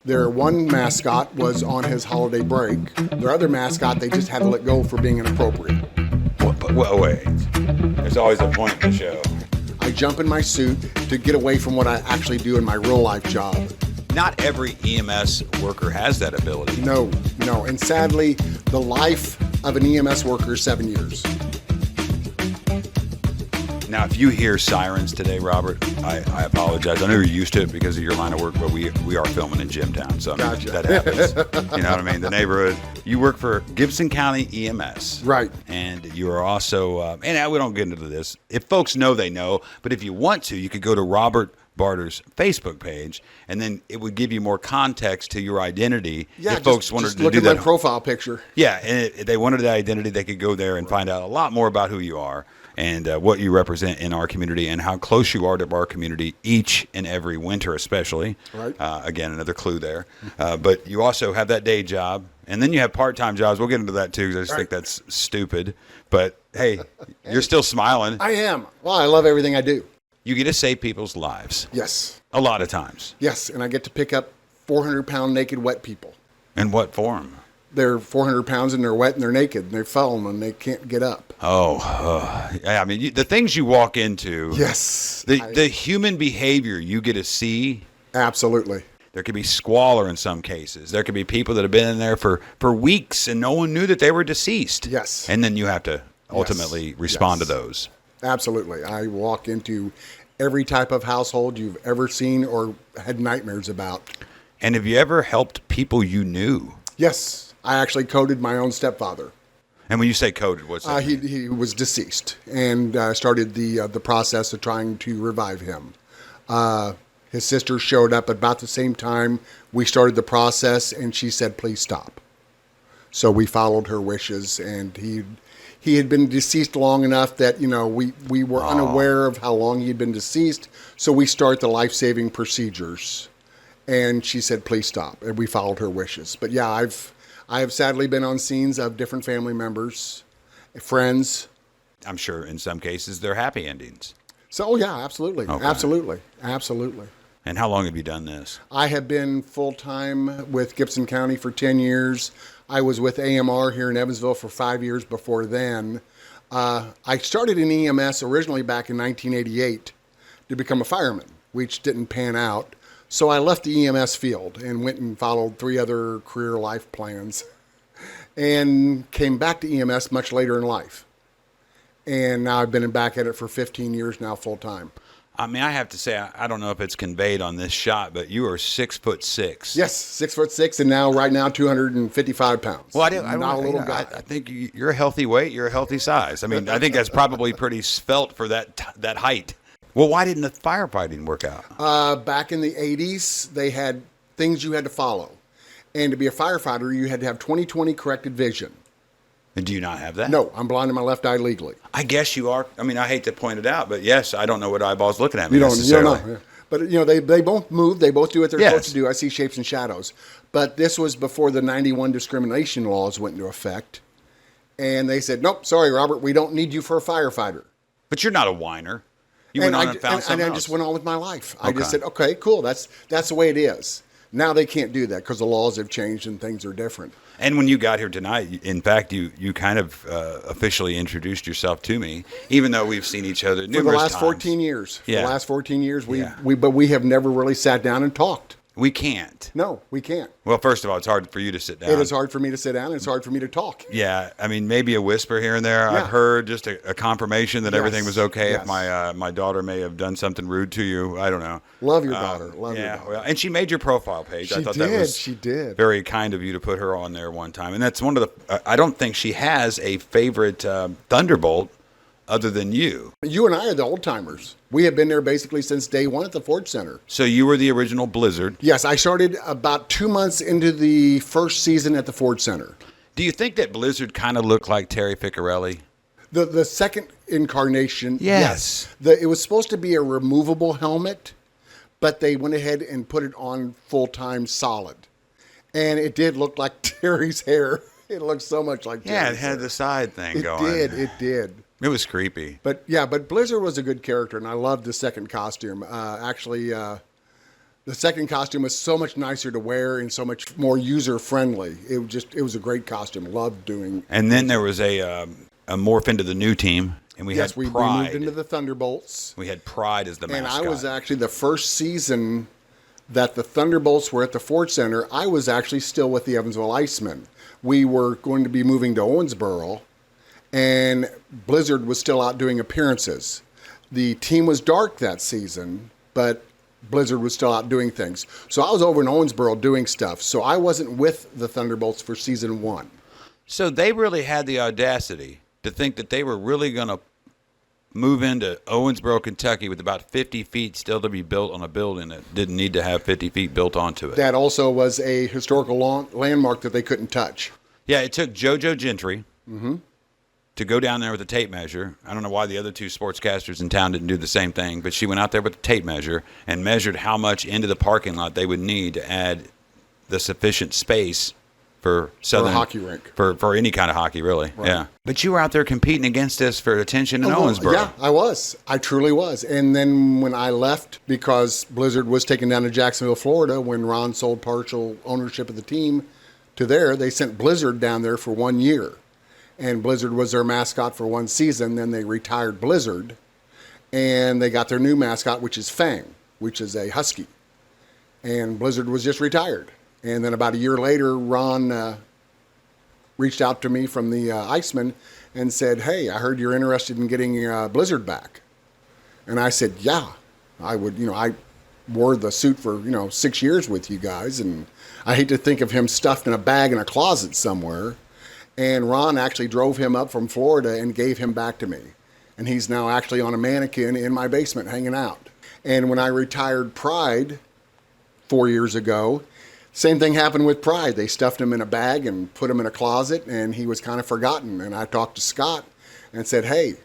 Their one mascot was on his holiday break. Their other mascot, they just had to let go for being inappropriate. Well, wait. There's always a point in the show. I jump in my suit to get away from what I actually do in my real life job. Not every EMS worker has that ability. No. And sadly, the life of an EMS worker is 7 years. Now, if you hear sirens today, Robert, I apologize. I know you're used to it because of your line of work, but we are filming in Jimtown, so Gotcha. that happens. You know what I mean? The neighborhood. You work for Gibson County EMS. Right. And you are also, and we don't get into this. If folks know, they know. But if you want to, you could go to Robert Barter's Facebook page, and then it would give you more context to your identity. Yeah, if folks wanted just to look do at that. my profile picture. Yeah, and if they wanted the identity, they could go there and find out a lot more about who you are and what you represent in our community and how close you are to our community each and every winter, especially. Right. Again, another clue there. But you also have that day job, and then you have part-time jobs. We'll get into that too because I just think that's stupid. But hey, you're still smiling. I am. Well, I love everything I do. You get to save people's lives. Yes. A lot of times. Yes, and I get to pick up 400-pound naked wet people. In what form? They're 400 pounds and they're wet and they're naked and they've fallen and they can't get up. Yeah, I mean, the things you walk into. Yes. The human behavior you get to see. Absolutely. There could be squalor in some cases. There could be people that have been in there for weeks and no one knew that they were deceased. Yes. And then you have to ultimately respond to those. Absolutely. I walk into every type of household you've ever seen or had nightmares about. And have you ever helped people you knew? Yes. I actually coded my own stepfather. And when you say coded, what's that? He was deceased and started the process of trying to revive him. His sister showed up at about the same time we started the process, and she said, "Please stop." So we followed her wishes, and he had been deceased long enough that we were unaware of how long he had been deceased. So we start the life-saving procedures, and she said, "Please stop," and we followed her wishes. But yeah, I have sadly been on scenes of different family members, friends. I'm sure in some cases they're happy endings. So, yeah, absolutely. Okay. Absolutely. And how long have you done this? I have been full-time with Gibson County for 10 years. I was with AMR here in Evansville for 5 years before then. I started in EMS originally back in 1988 to become a fireman, which didn't pan out. So I left the EMS field and went and followed 3 other career life plans and came back to EMS much later in life. And now I've been back at it for 15 years now full time. I mean, I have to say, I don't know if it's conveyed on this shot, but you are 6'6". Yes, 6'6", and right now 255 pounds. Well, not a little guy. I think you're a healthy weight. You're a healthy size. I mean, I think that's probably pretty svelte for that height. Well, why didn't the firefighting work out? Back in the 80s, they had things you had to follow. And to be a firefighter, you had to have 20/20 corrected vision. And do you not have that? No, I'm blind in my left eye legally. I guess you are. I mean, I hate to point it out, but yes, I don't know what eyeball's looking at me You don't necessarily. know. Yeah. But, they both move. They both do what they're Yes. supposed to do. I see shapes and shadows. But this was before the 91 discrimination laws went into effect. And they said, "Nope, sorry, Robert, we don't need you for a firefighter." But you're not a whiner. You went on and found something I else. just went on with my life. I Okay. just said, "Okay, cool. That's the way it is." Now they can't do that because the laws have changed and things are different. And when you got here tonight, in fact, you kind of officially introduced yourself to me, even though we've seen each other numerous times. For the last 14 years. Yeah. For the last 14 years, Yeah. but we have never really sat down and talked. We can't. No, we can't. Well, first of all, it's hard for you to sit down. It is hard for me to sit down, and it's hard for me to talk. Yeah, I mean, maybe a whisper here and there. Yeah. I've heard just a confirmation that Yes. everything was okay. Yes. If my daughter may have done something rude to you, I don't know. Love your daughter. Love your Yeah, daughter. well, and she made your profile page. I She thought did. that was She did. very kind of you to put her on there one time. And that's one of the. I don't think she has a favorite Thunderbolt other than you. You and I are the old timers. We have been there basically since day one at the Ford Center. So you were the original Blizzard. Yes, I started about 2 months into the first season at the Ford Center. Do you think that Blizzard kind of looked like Terry Ficarelli? The second incarnation, Yes. It was supposed to be a removable helmet, but they went ahead and put it on full-time solid. And it did look like Terry's hair. It looked so much like Terry's Yeah, it had hair. the side thing going. It did. It was creepy. But Blizzard was a good character, and I loved the second costume. The second costume was so much nicer to wear and so much more user friendly. It was a great costume. Loved doing. And then there was a morph into the new team, and we had We Pride. moved into the Thunderbolts. We had Pride as the And mascot. I was actually the first season that the Thunderbolts were at the Ford Center. I was actually still with the Evansville Icemen. We were going to be moving to Owensboro, and Blizzard was still out doing appearances. The team was dark that season, but Blizzard was still out doing things. So I was over in Owensboro doing stuff. So I wasn't with the Thunderbolts for season 1. So they really had the audacity to think that they were really going to move into Owensboro, Kentucky with about 50 feet still to be built on a building that didn't need to have 50 feet built onto it. That also was a historical landmark that they couldn't touch. Yeah, it took JoJo Gentry to go down there with a tape measure. I don't know why the other two sportscasters in town didn't do the same thing, but she went out there with a tape measure and measured how much into the parking lot they would need to add the sufficient space for Southern For a hockey rink. For any kind of hockey, really. Right. Yeah. But you were out there competing against us for attention in Owensboro. Yeah, I was. I truly was. And then when I left, because Blizzard was taken down to Jacksonville, Florida, when Ron sold partial ownership of the team to there, they sent Blizzard down there for 1 year. And Blizzard was their mascot for 1 season. Then they retired Blizzard, and they got their new mascot, which is Fang, which is a husky. And Blizzard was just retired. And then about a year later, Ron reached out to me from the Iceman and said, "Hey, I heard you're interested in getting Blizzard back." And I said, "Yeah, I would. I wore the suit for 6 years with you guys, and I hate to think of him stuffed in a bag in a closet somewhere." And Ron actually drove him up from Florida and gave him back to me. And he's now actually on a mannequin in my basement hanging out. And when I retired Pride 4 years ago, same thing happened with Pride. They stuffed him in a bag and put him in a closet, and he was kind of forgotten. And I talked to Scott and said, "Hey,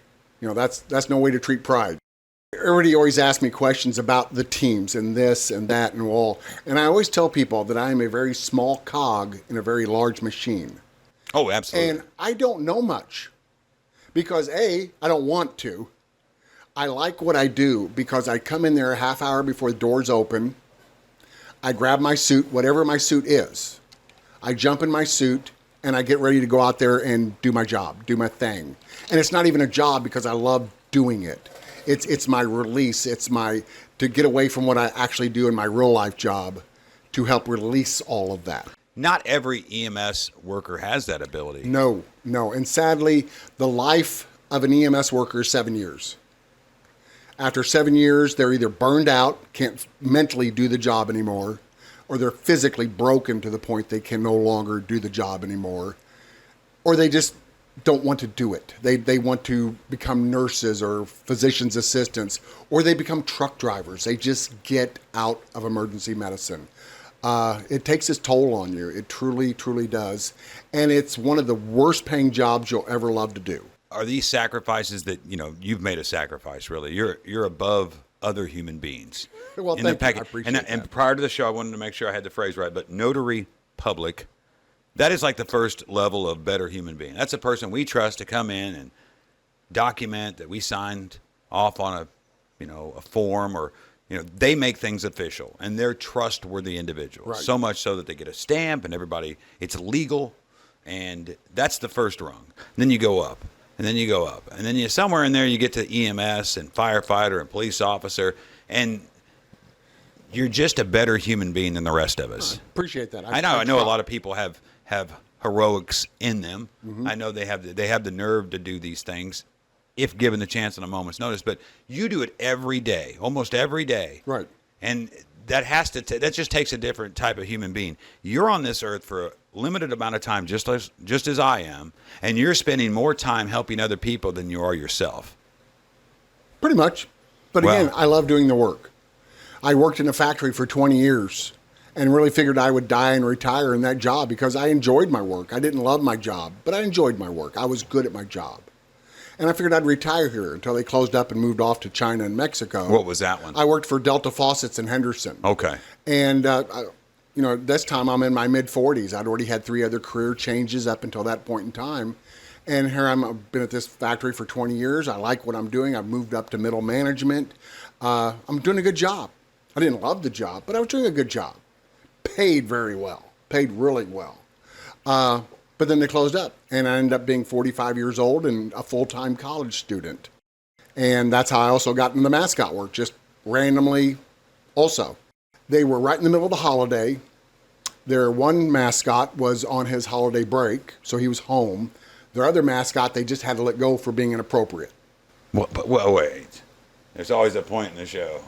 that's no way to treat Pride." Everybody always asks me questions about the teams and this and that and all. And I always tell people that I am a very small cog in a very large machine. Oh, absolutely. And I don't know much because I don't want to. I like what I do because I come in there a half hour before the doors open. I grab my suit, whatever my suit is. I jump in my suit and I get ready to go out there and do my job, do my thing. And it's not even a job because I love doing it. It's my release. It's to get away from what I actually do in my real life job to help release all of that. Not every EMS worker has that ability. No. And sadly, the life of an EMS worker is 7 years. After 7 years, they're either burned out, can't mentally do the job anymore, or they're physically broken to the point they can no longer do the job anymore, or they just don't want to do it. They want to become nurses or physician's assistants, or they become truck drivers. They just get out of emergency medicine. It takes its toll on you. It truly, truly does. And it's one of the worst paying jobs you'll ever love to do. Are these sacrifices that, you've made a sacrifice, really? You're above other human beings. Well, in thank the you. package. I appreciate that. And prior to the show, I wanted to make sure I had the phrase right, but notary public, that is like the first level of better human being. That's a person we trust to come in and document that we signed off on a form, or they make things official, and they're trustworthy individuals. Right. So much so that they get a stamp, and it's legal, and that's the first rung. And then you go up, and then you go up, and then somewhere in there you get to EMS and firefighter and police officer, and you're just a better human being than the rest of us. Appreciate that. I know a lot of people have heroics in them. Mm-hmm. I know they have the nerve to do these things if given the chance and a moment's notice, but you do it every day, almost every day. Right. And that that just takes a different type of human being. You're on this earth for a limited amount of time, just as I am, and you're spending more time helping other people than you are yourself. Pretty much. But Well- again, I love doing the work. I worked in a factory for 20 years and really figured I would die and retire in that job because I enjoyed my work. I didn't love my job, but I enjoyed my work. I was good at my job. And I figured I'd retire here until they closed up and moved off to China and Mexico. What was that one? I worked for Delta Faucets in Henderson. Okay. And, this time I'm in my mid-40s. I'd already had 3 other career changes up until that point in time. And here I've been at this factory for 20 years. I like what I'm doing. I've moved up to middle management. I'm doing a good job. I didn't love the job, but I was doing a good job. Paid very well. Paid really well. But then they closed up, and I ended up being 45 years old and a full-time college student. And that's how I also got into the mascot work, just randomly also. They were right in the middle of the holiday. Their one mascot was on his holiday break, so he was home. Their other mascot, they just had to let go for being inappropriate. Well, wait. There's always a point in the show.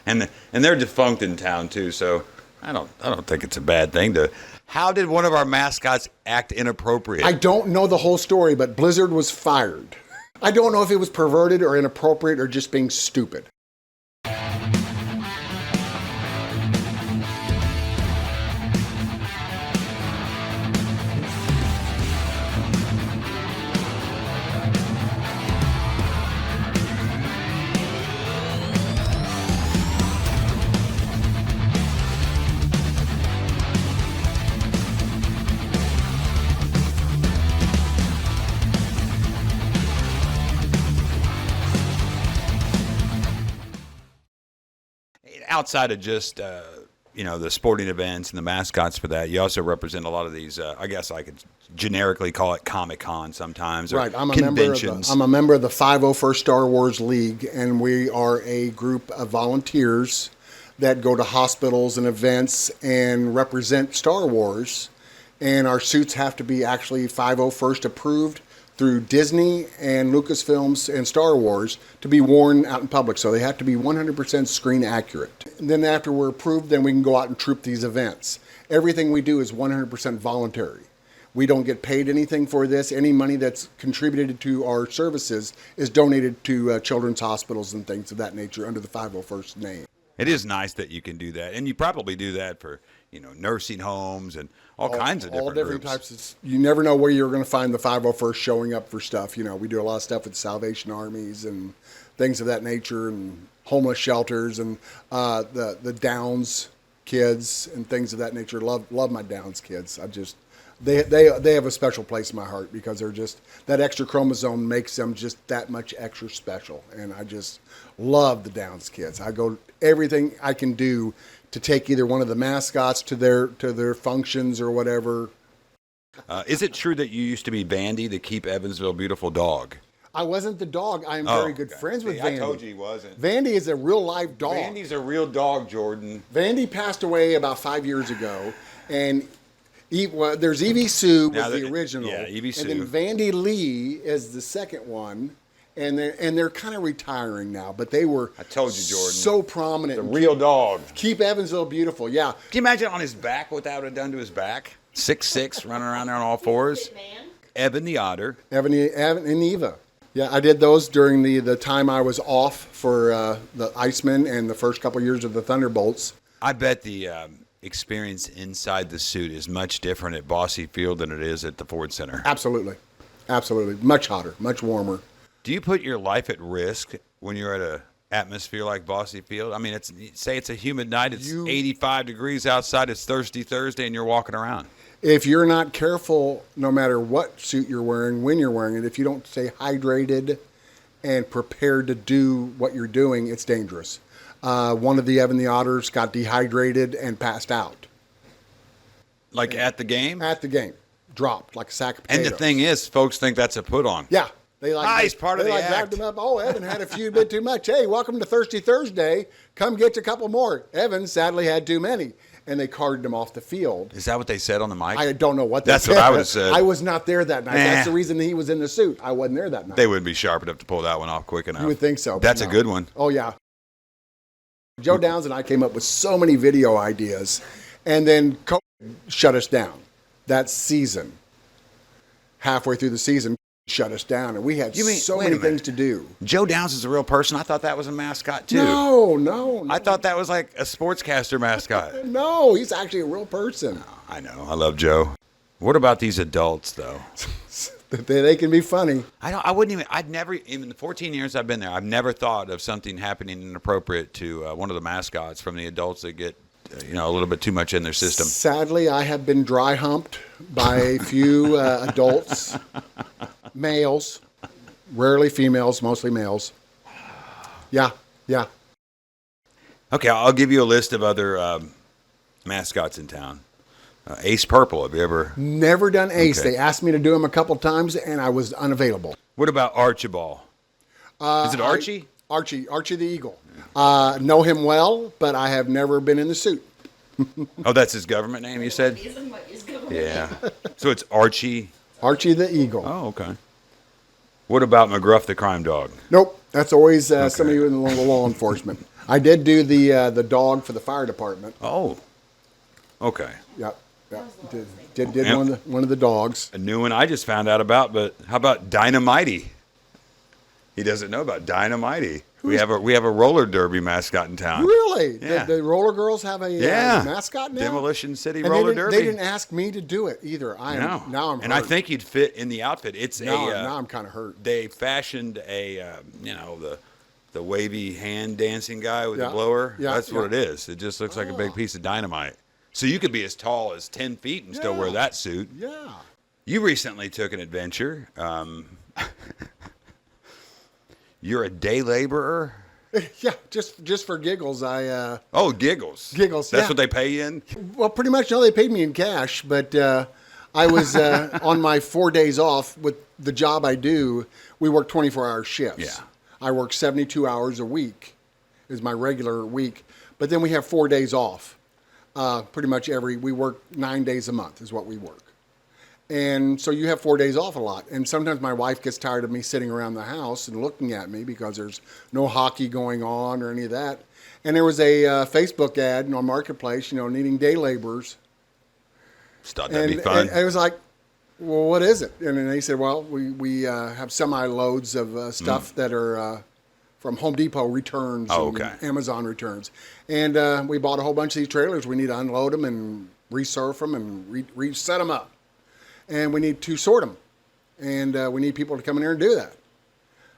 and they're defunct in town, too, so I don't think it's a bad thing to... How did one of our mascots act inappropriate? I don't know the whole story, but Blizzard was fired. I don't know if it was perverted or inappropriate or just being stupid. Outside of just the sporting events and the mascots for that, you also represent a lot of these. I guess I could generically call it Comic-Con sometimes, or right. I'm conventions. I'm a member of the 501st Star Wars League, and we are a group of volunteers that go to hospitals and events and represent Star Wars. And our suits have to be actually 501st approved through Disney and Lucasfilms and Star Wars to be worn out in public. So they have to be 100% screen accurate. And then after we're approved, then we can go out and troop these events. Everything we do is 100% voluntary. We don't get paid anything for this. Any money that's contributed to our services is donated to children's hospitals and things of that nature under the 501st name. It is nice that you can do that. And you probably do that for, nursing homes and all kinds of different groups. Types. You never know where you're going to find the 501st showing up for stuff. We do a lot of stuff with Salvation Armies and things of that nature, and homeless shelters, and the Downs kids and things of that nature. Love my Downs kids. They have a special place in my heart because they're just, that extra chromosome makes them just that much extra special. And I just love the Downs kids. I go everything I can do to take either one of the mascots to their functions or whatever. Is it true that you used to be Vandy, the Keep Evansville Beautiful dog? I wasn't the dog. I am very good friends with Vandy. I told you he wasn't. Vandy is a real live dog. Vandy's a real dog, Jordan. Vandy passed away about 5 years ago, and there's Evie Sue was the original. Yeah, Evie Sue. And then Vandy Lee is the second one. And they're kind of retiring now, but they were, I told you, Jordan, so prominent. The real dog. Keep Evansville beautiful, yeah. Can you imagine on his back what that would have done to his back? 6'6", running around there on all fours. Evan the otter. Evan and Eva. Yeah, I did those during the time I was off for the Icemen and the first couple years of the Thunderbolts. I bet the experience inside the suit is much different at Bosse Field than it is at the Ford Center. Absolutely. Much hotter, much warmer. Do you put your life at risk when you're at an atmosphere like Bosse Field? I mean, say it's a humid night, it's 85 degrees outside, it's Thirsty Thursday, and you're walking around. If you're not careful, no matter what suit you're wearing, when you're wearing it, if you don't stay hydrated and prepared to do what you're doing, it's dangerous. One of the Evan the Otters got dehydrated and passed out. At the game? At the game. Dropped like a sack of potatoes. And the thing is, folks think that's a put on. Yeah. He's part of the act. Grabbed him up. Oh, Evan had a few bit too much. Hey, welcome to Thirsty Thursday. Come get a couple more. Evan sadly had too many, and they carted him off the field. Is that what they said on the mic? I don't know what they That's said. what I would have said. I was not there that night. That's the reason he was in the suit. I wasn't there that night. They wouldn't be sharp enough to pull that one off quick enough. You would think so. That's a good one. Oh, yeah. Joe Downs and I came up with so many video ideas, and then COVID shut us down that season. Halfway through the season, shut us down, and we had so many things to do. Joe Downs is a real person. I thought that was a mascot too. No. I thought that was like a sportscaster mascot. No, he's actually a real person. Oh, I know. I love Joe. What about these adults though? They can be funny. I'd never, in the 14 years I've been there, I've never thought of something happening inappropriate to one of the mascots from the adults that get a little bit too much in their system. Sadly, I have been dry humped by a few adults, males, rarely females, mostly males. Yeah. Okay, I'll give you a list of other mascots in town. Ace Purple. Have you ever? Never done Ace. Okay. They asked me to do him a couple times, and I was unavailable. What about Archibald? Is it Archie? Archie the Eagle. Know him well, but I have never been in the suit. Oh, that's his government name, you said? Yeah. So it's Archie. Archie the Eagle. Oh, okay. What about McGruff the Crime Dog? Nope, that's always somebody in the law enforcement. I did do the dog for the fire department. Oh, okay. Yep. Did one of the dogs. A new one I just found out about, but how about Dynamite? He doesn't know about Dynamite. We have a roller derby mascot in town. Really? Yeah. The roller girls have a mascot now? Demolition City and roller derby. They didn't ask me to do it either. Now I'm hurt. And I think you'd fit in the outfit. It's now I'm kind of hurt. They fashioned the wavy hand dancing guy with the blower. Yeah, That's what it is. It just looks like a big piece of dynamite. So you could be as tall as 10 feet and still wear that suit. Yeah. You recently took an adventure. You're a day laborer? Yeah, just for giggles. Giggles. Giggles, That's yeah. what they pay you in? Well, pretty much, no, they paid me in cash, but I was on my 4 days off with the job I do. We work 24-hour shifts. Yeah. I work 72 hours a week is my regular week, but then we have 4 days off. Pretty much we work 9 days a month is what we work. And so you have 4 days off a lot. And sometimes my wife gets tired of me sitting around the house and looking at me because there's no hockey going on or any of that. And there was a Facebook ad on Marketplace, needing day laborers. Just thought that'd be fun. And I was like, well, what is it? And then they said, well, we have semi-loads of stuff that are from Home Depot returns and Amazon returns. And we bought a whole bunch of these trailers. We need to unload them and resurf them and reset them up. And we need to sort them. And we need people to come in here and do that.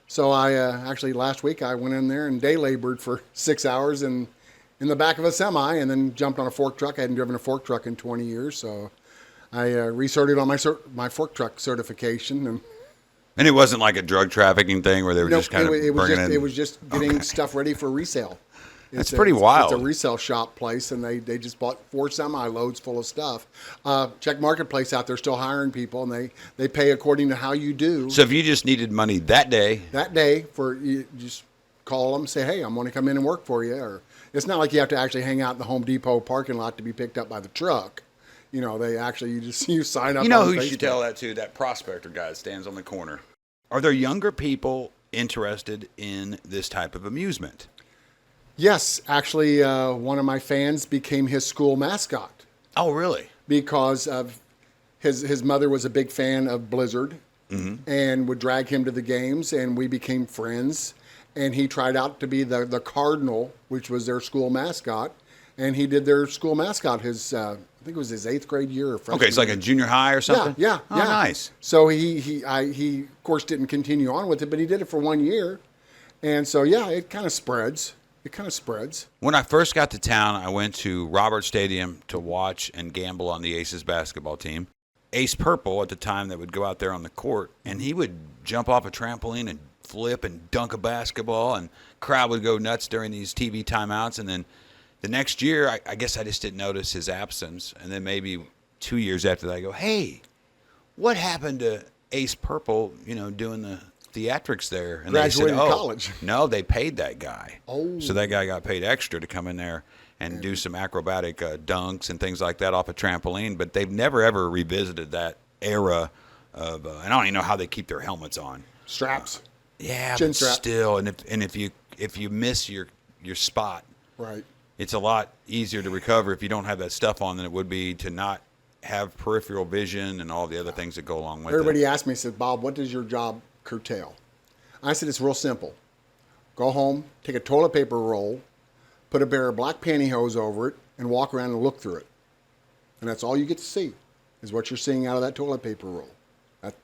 So I actually last week I went in there and day labored for 6 hours in the back of a semi and then jumped on a fork truck. I hadn't driven a fork truck in 20 years. So I recerted on my fork truck certification. And it wasn't like a drug trafficking thing where they were just kind of bringing in... It was just getting stuff ready for resale. That's pretty wild. It's a resale shop place, and they just bought 4 semi-loads full of stuff. Check Marketplace out. They're still hiring people, and they pay according to how you do. So if you just needed money that day, you just call them, say, hey, I'm going to come in and work for you. Or it's not like you have to actually hang out in the Home Depot parking lot to be picked up by the truck. They actually you sign up. You know on who Facebook. you should tell that to? That prospector guy that stands on the corner. Are there younger people interested in this type of amusement? Yes, actually, one of my fans became his school mascot. Oh, really? Because of his mother was a big fan of Blizzard and would drag him to the games, and we became friends. And he tried out to be the Cardinal, which was their school mascot, and he did their school mascot I think it was his 8th grade year or freshman. Okay, it's like a junior high or something? Yeah. Oh, nice. So he of course didn't continue on with it, but he did it for 1 year. And so, it kind of spreads. When I first got to town, I went to Robert Stadium to watch and gamble on the Aces basketball team. Ace Purple at the time that would go out there on the court, and he would jump off a trampoline and flip and dunk a basketball, and crowd would go nuts during these TV timeouts. And then the next year, I guess I just didn't notice his absence. And then maybe 2 years after that, I go, hey, what happened to Ace Purple, doing the theatrics there? And graduated they said, college. No, they paid that guy. Oh. So that guy got paid extra to come in there and do some acrobatic dunks and things like that off a trampoline. But they've never, ever revisited that era of, and I don't even know how they keep their helmets on. Straps. Yeah, Chin but strap. still, and if you miss your spot, Right. it's a lot easier to recover if you don't have that stuff on than it would be to not have peripheral vision and all the other things that go along with Everybody it. asked me, said, Bob, what does your job curtail? I said, it's real simple. Go home, take a toilet paper roll, put a pair of black pantyhose over it, and walk around and look through it. And that's all you get to see, is what you're seeing out of that toilet paper roll.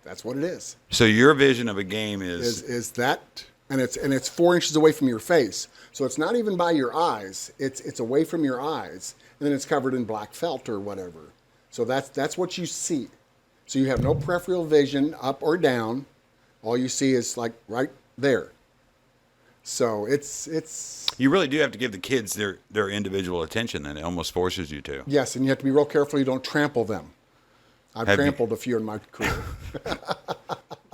That's what it is. So your vision of a game is that, and it's 4 inches away from your face. So it's not even by your eyes. It's away from your eyes, and then it's covered in black felt or whatever. So that's what you see. So you have no peripheral vision up or down. All you see is like right there. So it's You really do have to give the kids their individual attention, and it almost forces you to. yes, and you have to be real careful you don't trample them. I've trampled a few in my career.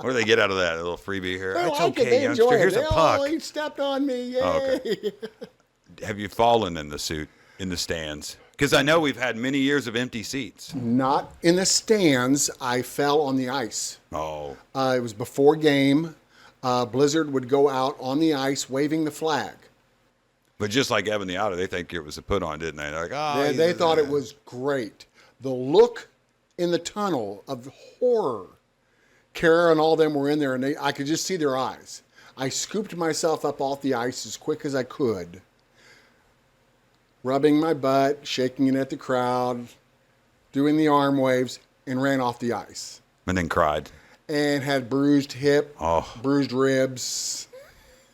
What do they get out of that? A little freebie here. They It's like it. okay, They youngster. enjoy it. Here's They, a puck. oh, he stepped on me. Yay. Oh, okay. Have you fallen in the stands? Because I know we've had many years of empty seats. Not in the stands. I fell on the ice. Oh. It was before game. Blizzard would go out on the ice waving the flag. But just like Evan the Otter, they think it was a put on, didn't they? They're like, oh, They thought it was great. The look in the tunnel of horror. Kara and all them were in there, and I could just see their eyes. I scooped myself up off the ice as quick as I could, rubbing my butt, shaking it at the crowd, doing the arm waves, and ran off the ice. And then cried. And had bruised hip, bruised ribs.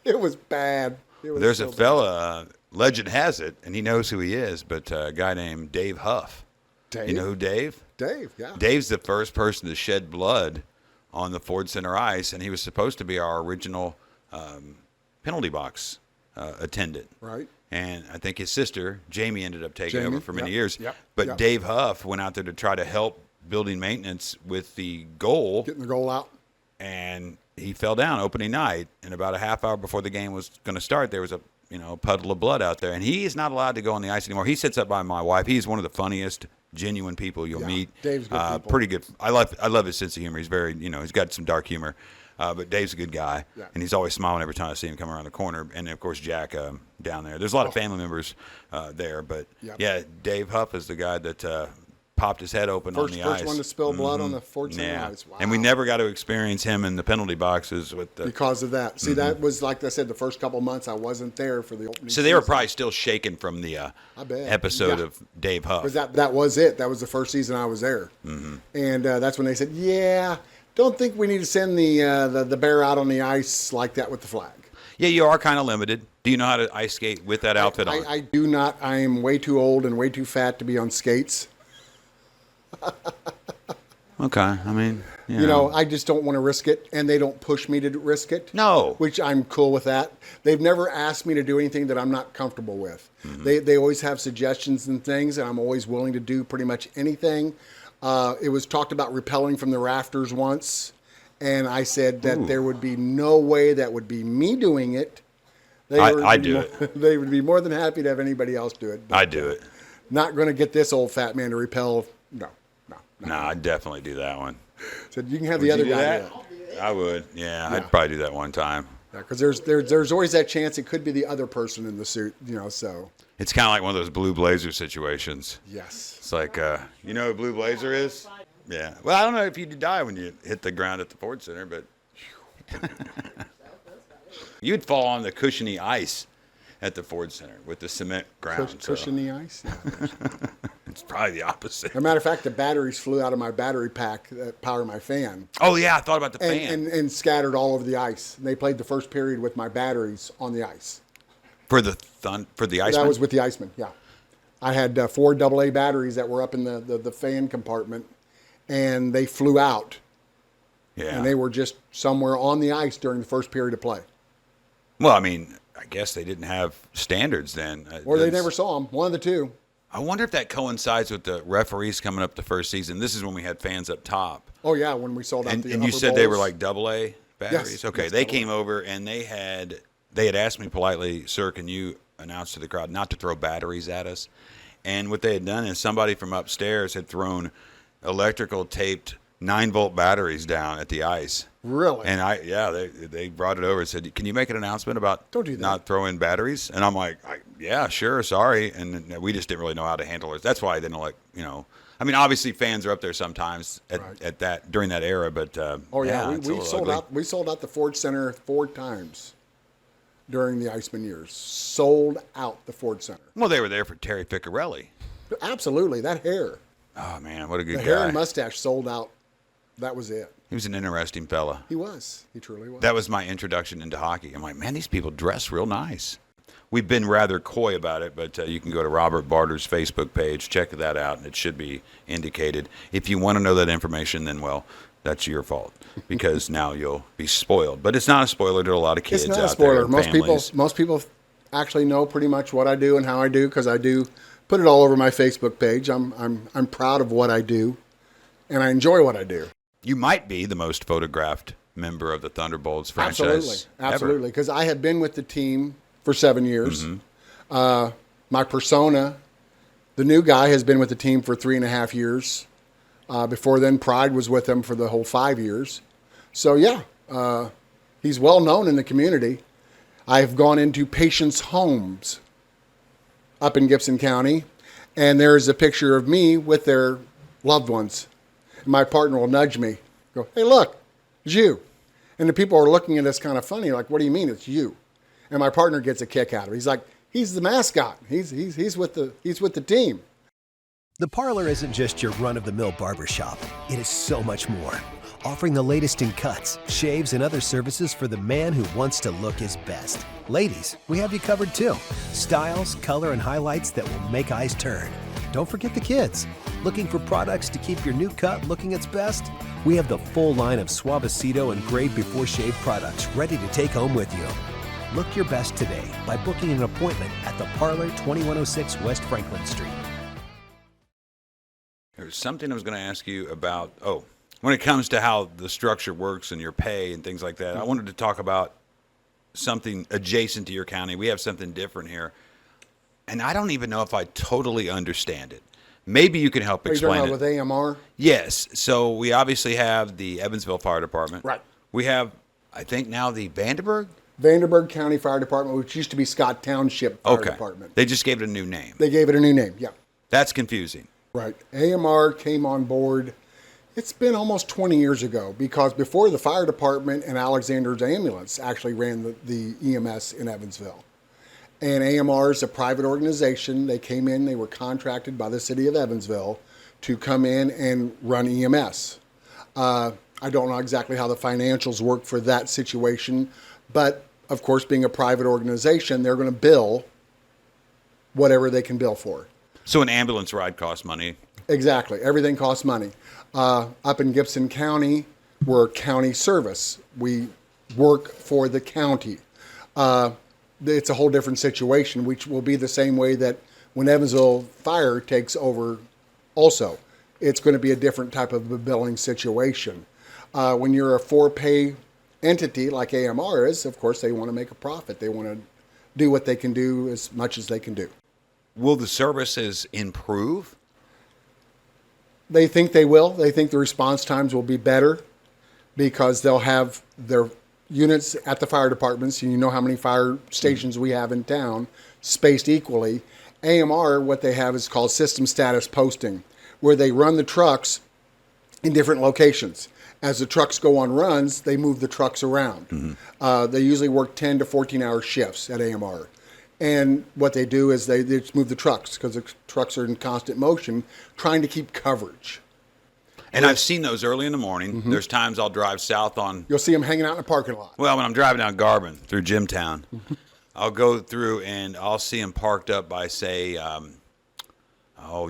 It was bad. There's a fella, legend has it, and he knows who he is, but a guy named Dave Huff. Dave? You know who Dave? Dave, yeah. Dave's the first person to shed blood on the Ford Center ice, and he was supposed to be our original penalty box attendant. Right. And I think his sister, Jamie, ended up taking over for many years. Yep. But Yep. Dave Huff went out there to try to help building maintenance with the goal. Getting the goal out. And he fell down opening night. And about a half hour before the game was going to start, there was a puddle of blood out there. And he is not allowed to go on the ice anymore. He sits up by my wife. He's one of the funniest, genuine people you'll meet. Dave's good people. Pretty good. I love his sense of humor. He's very, he's got some dark humor. But Dave's a good guy, and he's always smiling every time I see him come around the corner. And, of course, Jack down there. There's a lot of family members there. But, yeah, Dave Huff is the guy that popped his head open on the ice. First one to spill blood on the Ford Center ice. Wow. And we never got to experience him in the penalty boxes because of that. See, that was, like I said, the first couple months I wasn't there for the opening So they were probably still shaken from the episode of Dave Huff. Because that was it. That was the first season I was there. Mm-hmm. And that's when they said, don't think we need to send the bear out on the ice like that with the flag. Yeah, you are kind of limited. Do you know how to ice skate with that outfit on? I do not. I am way too old and way too fat to be on skates. Okay, I mean, I just don't want to risk it, and they don't push me to risk it. No. Which I'm cool with that. They've never asked me to do anything that I'm not comfortable with. Mm-hmm. They always have suggestions and things, and I'm always willing to do pretty much anything. It was talked about rappelling from the rafters once, and I said that there would be no way that would be me doing it. I'd do it. They would be more than happy to have anybody else do it. I'd do it. Not going to get this old fat man to rappel. No, I'd definitely do that one. So you can have the other guy do it. I would. Yeah, I'd probably do that one time. Yeah, because there's always that chance it could be the other person in the suit, so. It's kind of like one of those Blue Blazer situations. Yes. It's like, you know who Blue Blazer is? Yeah. Well, I don't know if you'd die when you hit the ground at the Ford Center, but you'd fall on the cushiony ice at the Ford Center with the cement ground. Cushiony ice? Yeah. It's probably the opposite. As a matter of fact, the batteries flew out of my battery pack that power my fan. Oh, yeah, I thought about the fan. And scattered all over the ice. And they played the first period with my batteries on the ice. For the Iceman? That was with the Iceman, yeah. I had 4 AA batteries that were up in the fan compartment, and they flew out. Yeah. And they were just somewhere on the ice during the first period of play. Well, I mean, I guess they didn't have standards then. Or they never saw them. One of the two. I wonder if that coincides with the referees coming up the first season. This is when we had fans up top. Oh, yeah, when we sold out and the And you said bowls. they were like AA batteries? Yes. Okay, Yes, they AA. came over and they had asked me politely, sir, can you announce to the crowd not to throw batteries at us? And what they had done is somebody from upstairs had thrown electrical taped 9-volt batteries down at the ice. Really? And they brought it over and said, can you make an announcement about Don't do that. not throwing batteries? And I'm like, yeah, sure, sorry. And we just didn't really know how to handle it. That's why I didn't I mean, obviously fans are up there sometimes at that during that era, but we sold out. We sold out the Ford Center 4 times during the Iceman years. Sold out the Ford Center. Well, they were there for Terry Piccarelli. Absolutely, that hair. Oh man, what a good The guy. hair and mustache sold out. That was it. He was an interesting fella. He was. He truly was. That was my introduction into hockey. I'm like, man, these people dress real nice. We've been rather coy about it, but you can go to Robert Barter's Facebook page, check that out, and it should be indicated. If you want to know that information, then, well, that's your fault because now you'll be spoiled. But it's not a spoiler to a lot of kids It's not out a spoiler. there. And Most people actually know pretty much what I do and how I do because I do put it all over my Facebook page. I'm proud of what I do, and I enjoy what I do. You might be the most photographed member of the Thunderbolts franchise. Absolutely. Because I have been with the team for 7 years. My persona, the new guy, has been with the team for 3.5 years. Before then, Pride was with them for the whole 5 years. So, yeah, he's well known in the community. I've gone into patients' homes up in Gibson County, and there's a picture of me with their loved ones. And my partner will nudge me, go, hey, look, it's you. And the people are looking at us kind of funny, like, what do you mean it's you? And my partner gets a kick out of it. He's like, he's the mascot. He's with the team. The Parlor isn't just your run-of-the-mill barbershop. It is so much more. Offering the latest in cuts, shaves, and other services for the man who wants to look his best. Ladies, we have you covered too. Styles, color, and highlights that will make eyes turn. Don't forget the kids. Looking for products to keep your new cut looking its best? We have the full line of Suavecito and Grade Before Shave products ready to take home with you. Look your best today by booking an appointment at the Parlor, 2106 West Franklin Street. There's something I was going to ask you about, when it comes to how the structure works and your pay and things like that. I wanted to talk about something adjacent to your county. We have something different here, and I don't even know if I totally understand it. Maybe you can help explain it. Are you talking about with AMR? Yes. So we obviously have the Evansville Fire Department. Right. We have, I think now, the Vanderburgh County Fire Department, which used to be Scott Township Fire Department. They just gave it a new name. They gave it a new name, yeah. That's confusing. Right. AMR came on board, it's been almost 20 years ago, because before the fire department and Alexander's Ambulance actually ran the EMS in Evansville. And AMR is a private organization. They came in, they were contracted by the city of Evansville to come in and run EMS. I don't know exactly how the financials work for that situation, but of course, being a private organization, they're going to bill whatever they can bill for. So an ambulance ride costs money. Exactly. Everything costs money. Up in Gibson County, we're county service. We work for the county. It's a whole different situation, which will be the same way that when Evansville Fire takes over also. It's going to be a different type of a billing situation. When you're a for-pay entity like AMR is, of course, they want to make a profit. They want to do what they can do as much as they can do. Will the services improve? They think they will. They think the response times will be better because they'll have their units at the fire departments. You know how many fire stations we have in town, spaced equally. AMR, what they have is called system status posting, where they run the trucks in different locations. As the trucks go on runs, they move the trucks around. Mm-hmm. They usually work 10 to 14-hour shifts at AMR. And what they do is they just move the trucks because the trucks are in constant motion trying to keep coverage. And I've seen those early in the morning. Mm-hmm. There's times I'll drive south on... You'll see them hanging out in the parking lot. Well, when I'm driving down Garvin through Jimtown, I'll go through and I'll see them parked up by, say,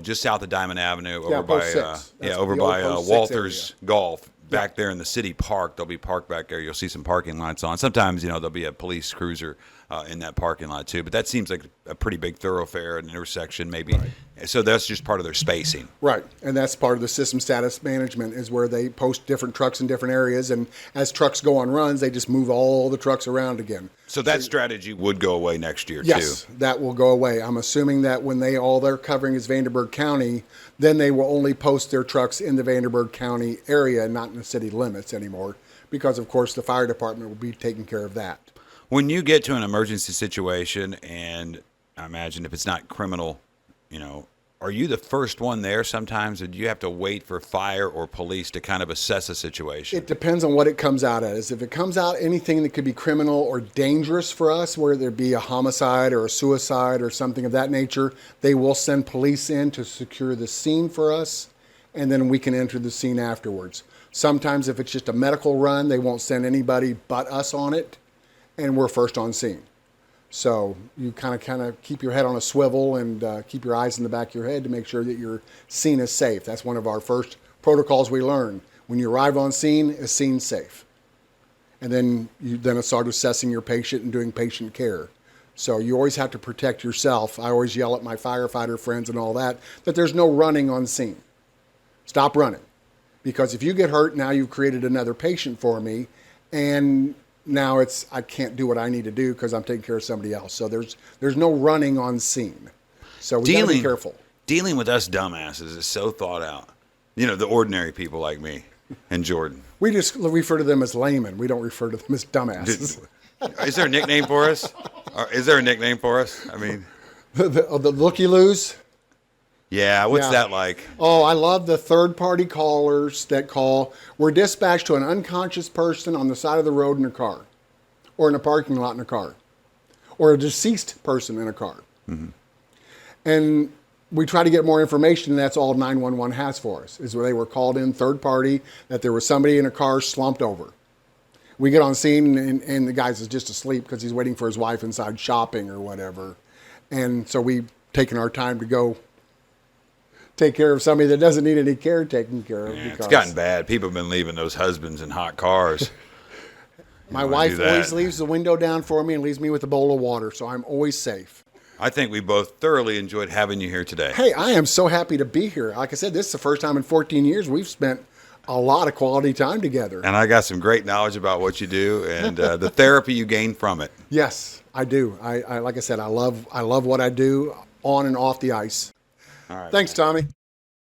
just south of Diamond Avenue, over by Walters Golf. Back there in the city park, they'll be parked back there. You'll see some parking lights on. Sometimes, there'll be a police cruiser in that parking lot too. But that seems like a pretty big thoroughfare, an intersection maybe. Right. So that's just part of their spacing. Right. And that's part of the system status management is where they post different trucks in different areas. And as trucks go on runs, they just move all the trucks around again. So that strategy would go away next year too? Yes, that will go away. I'm assuming that when all they're covering is Vanderburgh County, then they will only post their trucks in the Vanderburgh County area, not in the city limits anymore, because of course the fire department will be taking care of that. When you get to an emergency situation, and I imagine if it's not criminal, are you the first one there sometimes, or do you have to wait for fire or police to kind of assess a situation? It depends on what it comes out as. If it comes out anything that could be criminal or dangerous for us, where there be a homicide or a suicide or something of that nature, they will send police in to secure the scene for us, and then we can enter the scene afterwards. Sometimes if it's just a medical run, they won't send anybody but us on it, and we're first on scene. So you kind of keep your head on a swivel and keep your eyes in the back of your head to make sure that your scene is safe. That's one of our first protocols we learn. When you arrive on scene, is scene safe? And then you then start assessing your patient and doing patient care. So you always have to protect yourself. I always yell at my firefighter friends and all that there's no running on scene. Stop running. Because if you get hurt, now you've created another patient for me, and now I can't do what I need to do because I'm taking care of somebody else. So there's no running on scene. So we gotta be careful. Dealing with us dumbasses is so thought out. You know, the ordinary people like me and Jordan. We just refer to them as laymen. We don't refer to them as dumbasses. Is there a nickname for us? Is there a nickname for us? I mean, the looky-loos? Yeah, what's that like? Oh, I love the third-party callers that call. We're dispatched to an unconscious person on the side of the road in a car, or in a parking lot in a car, or a deceased person in a car. Mm-hmm. And we try to get more information, and that's all 911 has for us, is where they were called in third-party, that there was somebody in a car slumped over. We get on scene, and the guy's is just asleep because he's waiting for his wife inside shopping or whatever. And so we've taken our time to go take care of somebody that doesn't need any care taken care of. Yeah, it's gotten bad. People have been leaving those husbands in hot cars. My wife always leaves the window down for me and leaves me with a bowl of water, so I'm always safe. I think we both thoroughly enjoyed having you here today. Hey, I am so happy to be here. Like I said, this is the first time in 14 years we've spent a lot of quality time together. And I got some great knowledge about what you do and the therapy you gain from it. Yes, I do. I like I said, I love what I do on and off the ice. All right. Thanks, Tommy.